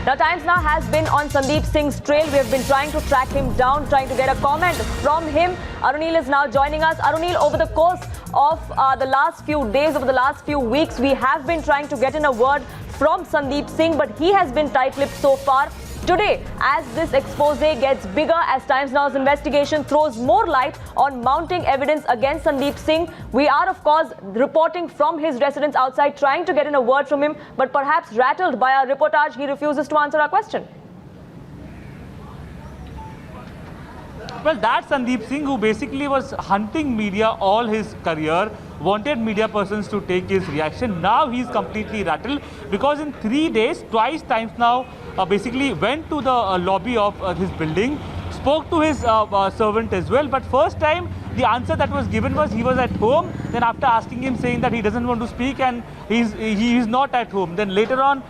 Now, Times Now has been on Sandeep Singh's trail. We have been trying to track him down, trying to get a comment from him. Arunil is now joining us. Arunil, over the course of the last few days, over the last few weeks, we have been trying to get in a word from Sandeep Singh, but he has been tight-lipped so far. Today, as this expose gets bigger, as Times Now's investigation throws more light on mounting evidence against Sandeep Singh, we are, of course, reporting from his residence outside, trying to get in a word from him, but perhaps rattled by our reportage, he refuses to answer our question. Well, that's Sandeep Singh, who basically was hunting media all his career, wanted media persons to take his reaction. Now he's completely rattled because in 3 days, twice Times Now basically went to the lobby of his building, spoke to his servant as well. But first time, the answer that was given was he was at home. Then after asking him, saying that he doesn't want to speak and he is not at home. Then later on,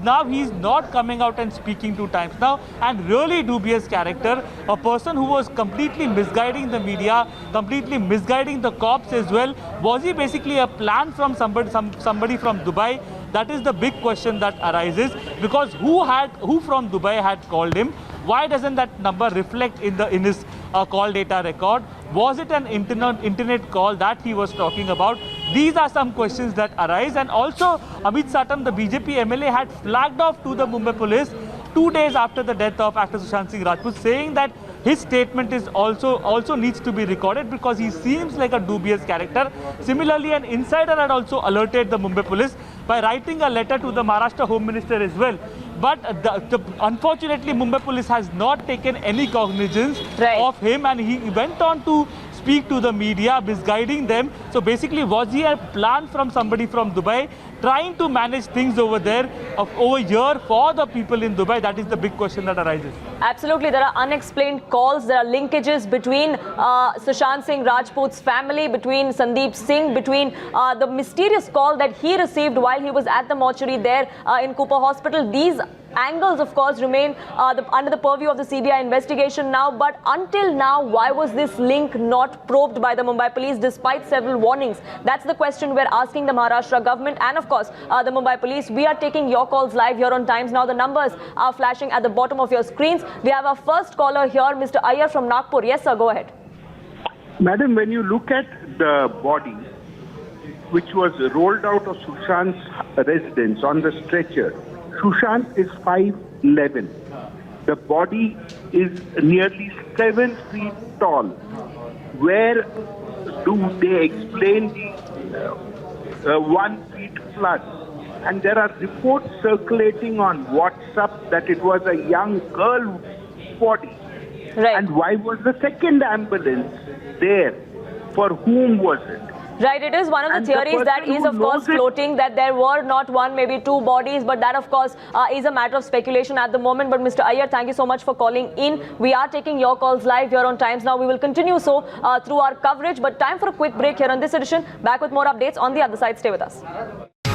now he's not coming out and speaking to Times Now, and really dubious character, a person who was completely misguiding the media, completely misguiding the cops as well. Was he basically a plan from somebody from Dubai? That is the big question that arises, because who from Dubai had called him? Why doesn't that number reflect in his call data record? Was it an internet call that he was talking about? These are some questions that arise. And also, Amit Satam, the BJP MLA, had flagged off to the Mumbai police 2 days after the death of actor Sushant Singh Rajput, saying that his statement is also needs to be recorded because he seems like a dubious character. Similarly, an insider had also alerted the Mumbai police by writing a letter to the Maharashtra Home Minister as well. But unfortunately, Mumbai police has not taken any cognizance of him, and he went on to speak to the media, misguiding them. So basically, was he a plan from somebody from Dubai, trying to manage things over there, over here for the people in Dubai? That is the big question that arises. Absolutely. There are unexplained calls. There are linkages between Sushant Singh Rajput's family, between Sandeep Singh, between the mysterious call that he received while he was at the mortuary there in Cooper Hospital. These angles, of course, remain under the purview of the CBI investigation now. But until now, why was this link not probed by the Mumbai police despite several warnings? That's the question we're asking the Maharashtra government and, of course, the Mumbai police. We are taking your calls live here on Times Now. The numbers are flashing at the bottom of your screens. We have our first caller here, Mr. Iyer from Nagpur. Yes, sir, go ahead. Madam, when you look at the body, which was rolled out of Sushant's residence on the stretcher, Sushant is 5'11". The body is nearly 7 feet tall. Where do they explain the 1 feet plus? And there are reports circulating on WhatsApp that it was a young girl's body. Right. And why was the second ambulance there? For whom was it? Right, it is one of the theories that is, of course, floating, that there were not one, maybe two bodies, but that, of course, is a matter of speculation at the moment. But Mr. Iyer, thank you so much for calling in. We are taking your calls live here on Times Now. We will continue so through our coverage, but time for a quick break here on this edition. Back with more updates on the other side. Stay with us.